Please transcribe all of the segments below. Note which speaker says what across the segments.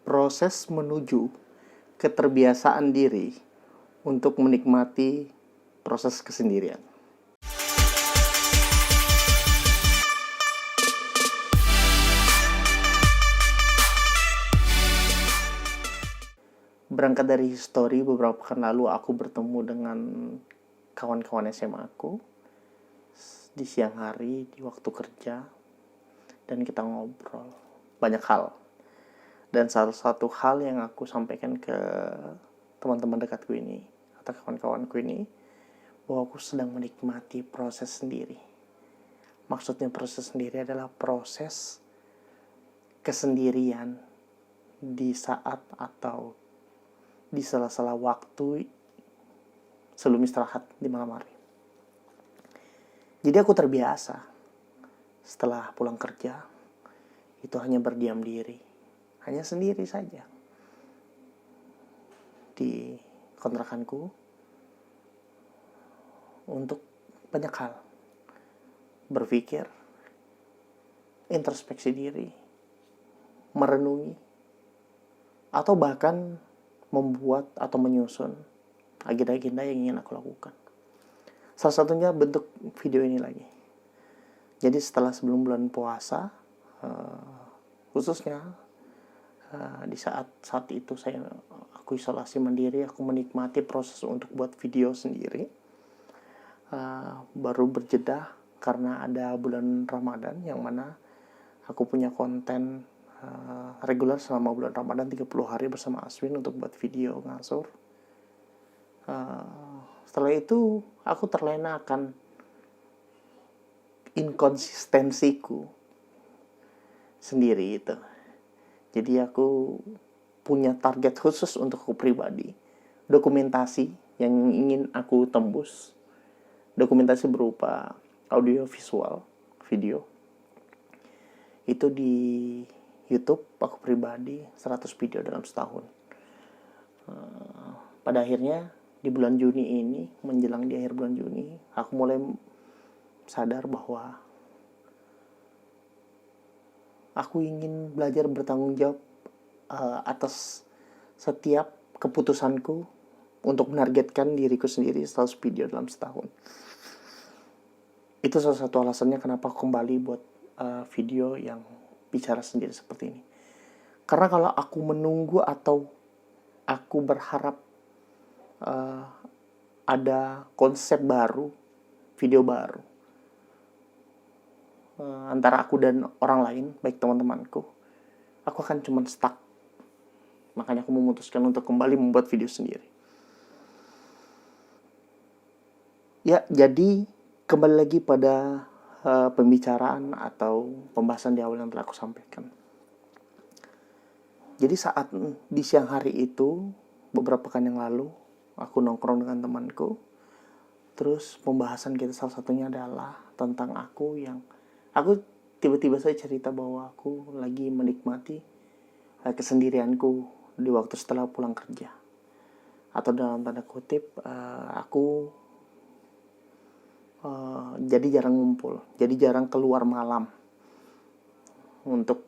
Speaker 1: proses menuju keterbiasaan diri untuk menikmati proses kesendirian. Berangkat dari histori, beberapa pekan lalu aku bertemu dengan kawan-kawan SMA aku di siang hari, di waktu kerja, dan kita ngobrol banyak hal. Dan salah satu hal yang aku sampaikan ke teman-teman dekatku ini atau kawan-kawanku ini, bahwa aku sedang menikmati proses sendiri. Maksudnya proses sendiri adalah proses kesendirian di saat atau di sela-sela waktu sebelum istirahat di malam hari. Jadi aku terbiasa setelah pulang kerja itu hanya berdiam diri, hanya sendiri saja di kontrakanku untuk banyak hal, berpikir, introspeksi diri, merenungi, atau bahkan membuat atau menyusun agenda-agenda yang ingin aku lakukan. Salah satunya bentuk video ini lagi. Jadi setelah sebelum bulan puasa, khususnya di saat itu aku isolasi mandiri, aku menikmati proses untuk buat video sendiri. Baru berjeda karena ada bulan Ramadan yang mana aku punya konten reguler selama bulan Ramadan 30 hari bersama Aswin untuk buat video ngasur. Setelah itu aku terlena akan inkonsistensiku sendiri itu. Jadi aku punya target khusus untuk aku pribadi, dokumentasi yang ingin aku tembus, dokumentasi berupa audio visual, video. Itu di YouTube aku pribadi 100 video dalam setahun. Pada akhirnya di bulan Juni ini, menjelang di akhir bulan Juni, aku mulai sadar bahwa aku ingin belajar bertanggung jawab atas setiap keputusanku untuk menargetkan diriku sendiri 100 video dalam setahun. Itu salah satu alasannya kenapa aku kembali buat video yang bicara sendiri seperti ini. Karena kalau aku menunggu atau aku berharap ada konsep baru, video baru antara aku dan orang lain, baik teman-temanku, aku akan cuma stuck. Makanya aku memutuskan untuk kembali membuat video sendiri. Ya, jadi kembali lagi pada pembicaraan atau pembahasan di awal yang telah aku sampaikan. Jadi saat di siang hari itu, beberapa pekan yang lalu, aku nongkrong dengan temanku. Terus pembahasan kita salah satunya adalah tentang aku tiba-tiba saya cerita bahwa aku lagi menikmati kesendirianku di waktu setelah pulang kerja. Atau dalam tanda kutip, aku jadi jarang ngumpul, jadi jarang keluar malam untuk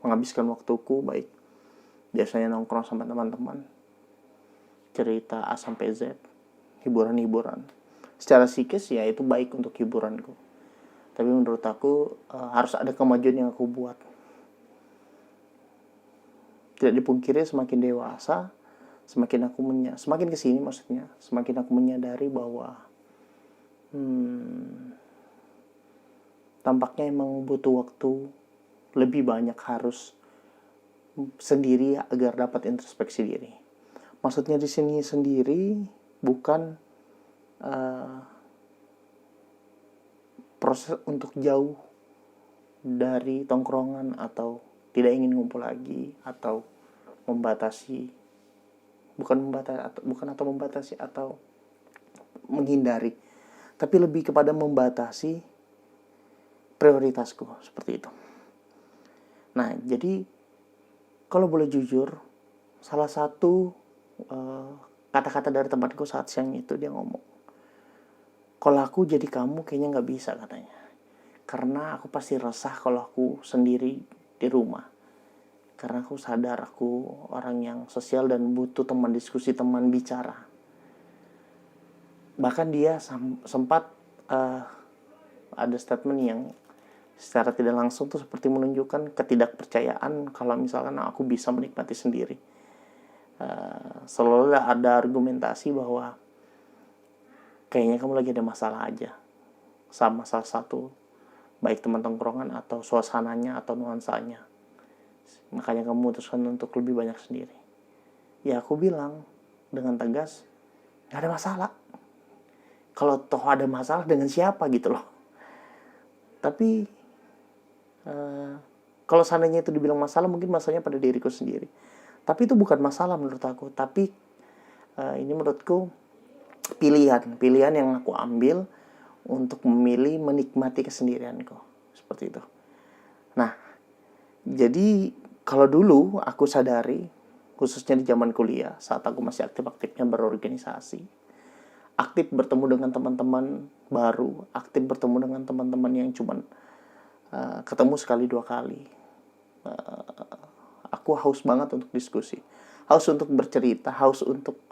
Speaker 1: menghabiskan waktuku, baik biasanya nongkrong sama teman-teman, cerita A sampai Z, hiburan-hiburan. Secara psikis ya itu baik untuk hiburanku. Tapi menurut aku harus ada kemajuan yang aku buat. Tidak dipungkiri semakin dewasa, semakin kesini maksudnya, semakin aku menyadari bahwa tampaknya emang butuh waktu lebih banyak harus sendiri agar dapat introspeksi diri. Maksudnya di sini sendiri bukan proses untuk jauh dari tongkrongan atau tidak ingin ngumpul lagi atau membatasi, bukan membatasi atau menghindari, tapi lebih kepada membatasi prioritasku seperti itu. Nah, jadi kalau boleh jujur, salah satu kata-kata dari temanku saat siang itu, dia ngomong, kalau aku jadi kamu kayaknya gak bisa katanya, karena aku pasti resah kalau aku sendiri di rumah. karena aku sadar aku orang yang sosial dan butuh teman diskusi, teman bicara. Bahkan dia sempat ada statement yang secara tidak langsung tuh seperti menunjukkan ketidakpercayaan kalau misalkan aku bisa menikmati sendiri. Selalu ada argumentasi bahwa kayaknya kamu lagi ada masalah aja sama salah satu, baik teman tongkrongan atau suasananya atau nuansanya, makanya kamu memutuskan untuk lebih banyak sendiri. Ya aku bilang dengan tegas, gak ada masalah. Kalau toh ada masalah dengan siapa gitu loh. Tapi kalau seandainya itu dibilang masalah, mungkin masalahnya pada diriku sendiri. Tapi itu bukan masalah menurut aku. Tapi ini menurutku pilihan yang aku ambil untuk memilih menikmati kesendirianku. Seperti itu. Nah, jadi kalau dulu aku sadari, khususnya di zaman kuliah, saat aku masih aktif-aktifnya berorganisasi, aktif bertemu dengan teman-teman baru, aktif bertemu dengan teman-teman yang cuman ketemu sekali dua kali. Aku haus banget untuk diskusi, haus untuk bercerita, haus untuk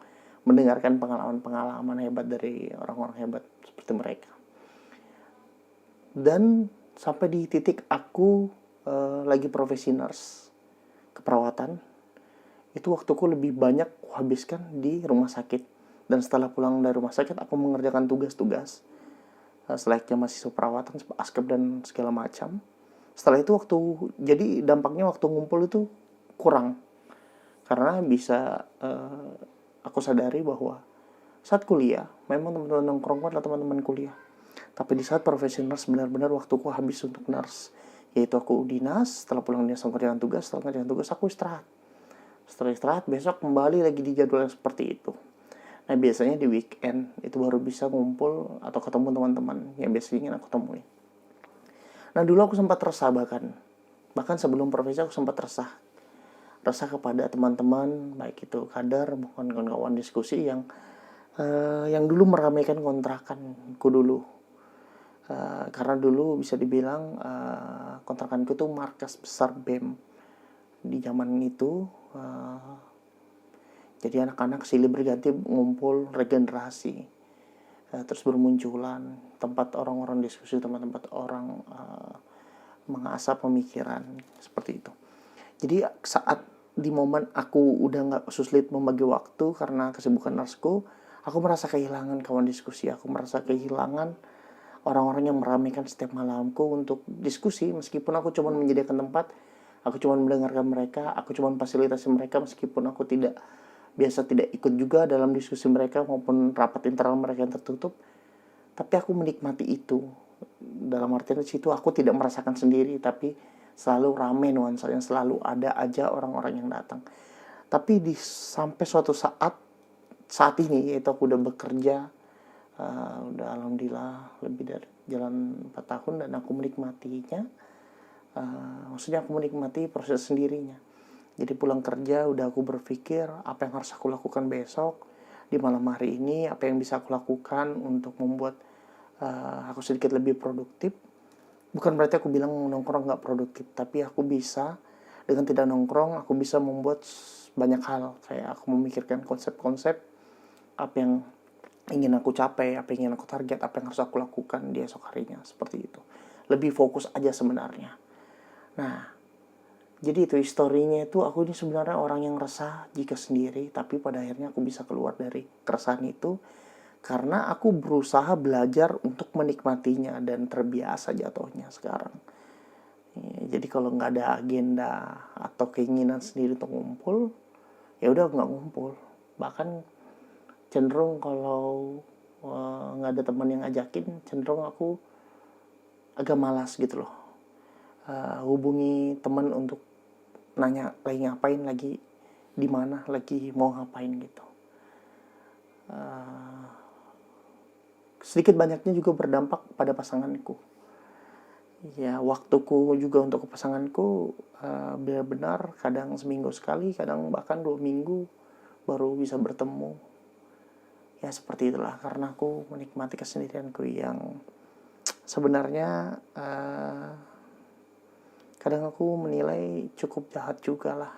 Speaker 1: mendengarkan pengalaman-pengalaman hebat dari orang-orang hebat seperti mereka. Dan sampai di titik aku lagi profesi nurse keperawatan, itu waktuku lebih banyak habiskan di rumah sakit. Dan setelah pulang dari rumah sakit, aku mengerjakan tugas-tugas selayaknya mahasiswa perawatan, askep dan segala macam. Setelah itu jadi dampaknya waktu ngumpul itu kurang, karena bisa aku sadari bahwa saat kuliah memang teman-teman nongkrong adalah teman-teman kuliah, tapi di saat profesi nurse benar-benar waktuku habis untuk nurse, yaitu aku dinas, setelah pulang dinas mengerjakan tugas, setelah mengerjakan tugas aku istirahat. Setelah istirahat besok kembali lagi di jadwal yang seperti itu. Nah biasanya di weekend itu baru bisa ngumpul atau ketemu teman-teman yang biasanya ingin aku temuin. Nah dulu aku sempat resah, bahkan sebelum profesi aku sempat resah kepada teman-teman, baik itu kader maupun kawan-kawan diskusi yang dulu meramaikan kontrakanku dulu. Karena dulu bisa dibilang kontrakanku tuh markas besar BEM di zaman itu. Jadi anak-anak silih berganti ngumpul regenerasi, terus bermunculan tempat orang-orang diskusi, tempat orang mengasah pemikiran seperti itu. Jadi saat di momen aku udah nggak sulit membagi waktu karena kesibukan nurseku, aku merasa kehilangan kawan diskusi, aku merasa kehilangan orang-orang yang meramaikan setiap malamku untuk diskusi. Meskipun aku cuma menyediakan tempat, aku cuma mendengarkan mereka, aku cuma fasilitasi mereka, meskipun aku tidak ikut juga dalam diskusi mereka maupun rapat internal mereka yang tertutup, tapi aku menikmati itu. Dalam artian di situ aku tidak merasakan sendiri, tapi selalu ramai nuansanya, selalu ada aja orang-orang yang datang. Tapi sampai suatu saat ini, yaitu aku udah bekerja, udah alhamdulillah lebih dari jalan 4 tahun, dan aku menikmatinya. Maksudnya aku menikmati proses sendirinya. Jadi pulang kerja udah aku berpikir apa yang harus aku lakukan besok di malam hari ini, apa yang bisa aku lakukan untuk membuat aku sedikit lebih produktif. Bukan berarti aku bilang nongkrong gak produktif, tapi aku bisa dengan tidak nongkrong, aku bisa membuat banyak hal. Kayak aku memikirkan konsep-konsep apa yang ingin aku capai, apa yang ingin aku target, apa yang harus aku lakukan di esok harinya, seperti itu. Lebih fokus aja sebenarnya. Nah, jadi itu historinya itu, aku ini sebenarnya orang yang resah jika sendiri, tapi pada akhirnya aku bisa keluar dari keresahan itu karena aku berusaha belajar untuk menikmatinya dan terbiasa jatuhnya sekarang. Jadi kalau nggak ada agenda atau keinginan sendiri untuk ngumpul, ya udah nggak ngumpul. Bahkan cenderung kalau nggak ada teman yang ngajakin, cenderung aku agak malas gitu loh. Hubungi teman untuk nanya lagi ngapain, lagi di mana, lagi mau ngapain gitu. Sedikit banyaknya juga berdampak pada pasanganku. Ya waktuku juga untuk pasanganku benar-benar kadang seminggu sekali, kadang bahkan 2 minggu baru bisa bertemu. Ya seperti itulah, karena aku menikmati kesendirianku yang sebenarnya kadang aku menilai cukup jahat juga lah.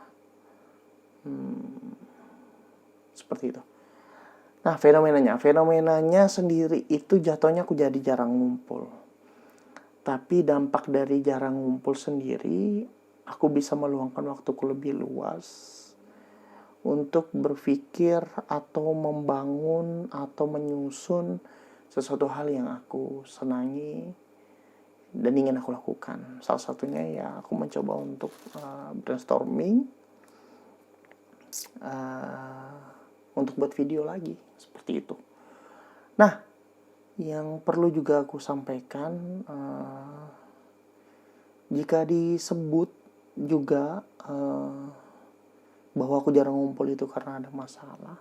Speaker 1: Seperti itu. Nah, fenomenanya sendiri itu jatuhnya aku jadi jarang ngumpul. Tapi dampak dari jarang ngumpul sendiri, aku bisa meluangkan waktuku lebih luas untuk berpikir atau membangun atau menyusun sesuatu hal yang aku senangi dan ingin aku lakukan. Salah satunya ya aku mencoba untuk brainstorming untuk buat video lagi, seperti itu. Nah, yang perlu juga aku sampaikan, jika disebut juga bahwa aku jarang ngumpul itu karena ada masalah,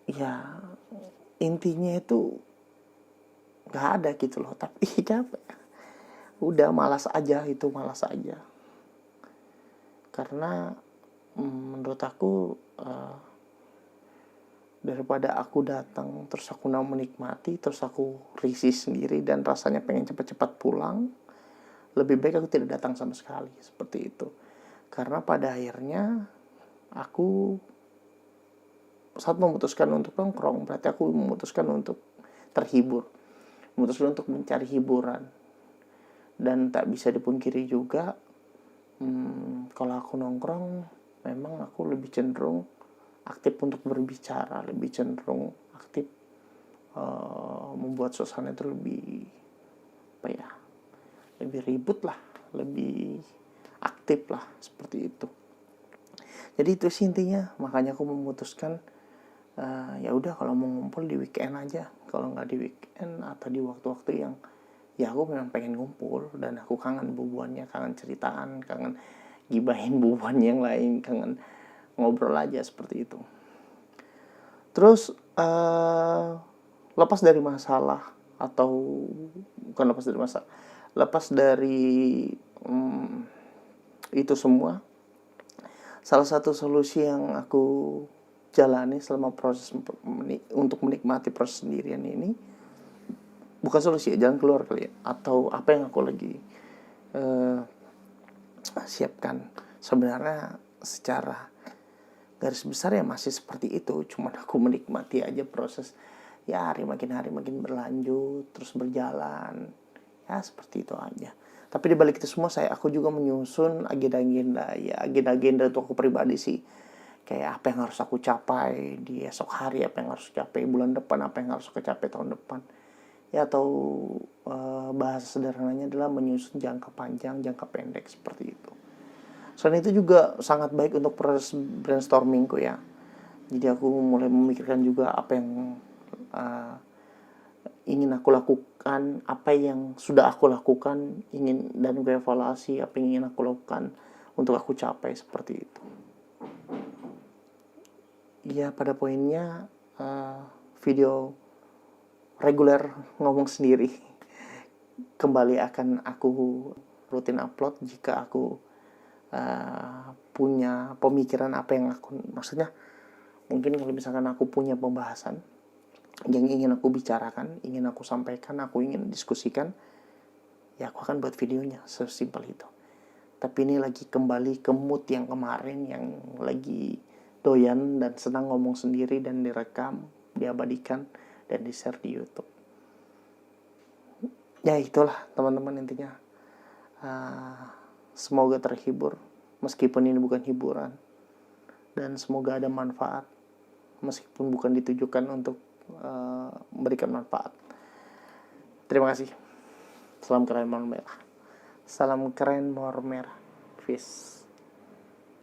Speaker 1: ya intinya itu nggak ada gitu loh. Tapi capek, udah malas aja, karena menurut aku daripada aku datang terus aku menikmati terus aku risih sendiri dan rasanya pengen cepat-cepat pulang, lebih baik aku tidak datang sama sekali, seperti itu. Karena pada akhirnya aku saat memutuskan untuk nongkrong, berarti aku memutuskan untuk terhibur, memutuskan untuk mencari hiburan. Dan tak bisa dipungkiri juga, kalau aku nongkrong memang aku lebih cenderung aktif untuk berbicara, lebih cenderung aktif membuat suasana itu lebih lebih ribut lah, lebih aktif lah, seperti itu. Jadi itu sih intinya. Makanya aku memutuskan ya udah, kalau mau ngumpul di weekend aja, kalau nggak di weekend atau di waktu-waktu yang ya aku memang pengen ngumpul dan aku kangen bubuannya, kangen ceritaan, kangen gibahin bubuan yang lain, kangen ngobrol aja, seperti itu. Terus lepas dari masalah, atau bukan lepas dari masalah, lepas dari itu semua, salah satu solusi yang aku jalani selama proses untuk menikmati proses sendirian ini, bukan solusi ya, jalan keluar kali ya, atau apa yang aku lagi siapkan, sebenarnya secara garis besar ya masih seperti itu, cuman aku menikmati aja proses. Ya hari makin berlanjut, terus berjalan, ya seperti itu aja. Tapi di balik itu semua aku juga menyusun agenda untuk aku pribadi sih. Kayak apa yang harus aku capai di esok hari, apa yang harus capai bulan depan, apa yang harus aku capai tahun depan. Ya, atau bahasa sederhananya adalah menyusun jangka panjang, jangka pendek, seperti itu. Selain itu juga sangat baik untuk proses brainstormingku ya. Jadi aku mulai memikirkan juga apa yang ingin aku lakukan, apa yang sudah aku lakukan, dan gue evaluasi apa yang ingin aku lakukan untuk aku capai, seperti itu. Ya, pada poinnya video reguler ngomong sendiri kembali akan aku rutin upload jika aku punya pemikiran apa yang maksudnya mungkin kalau misalkan aku punya pembahasan yang ingin aku bicarakan, ingin aku sampaikan, aku ingin diskusikan, ya aku akan buat videonya, sesimpel itu. Tapi ini lagi kembali ke mood yang kemarin, yang lagi doyan dan senang ngomong sendiri dan direkam, diabadikan, dan di-share di YouTube. Ya itulah teman-teman intinya. Semoga terhibur meskipun ini bukan hiburan, dan semoga ada manfaat meskipun bukan ditujukan untuk memberikan manfaat. Terima kasih. Salam keren mawar merah. Peace.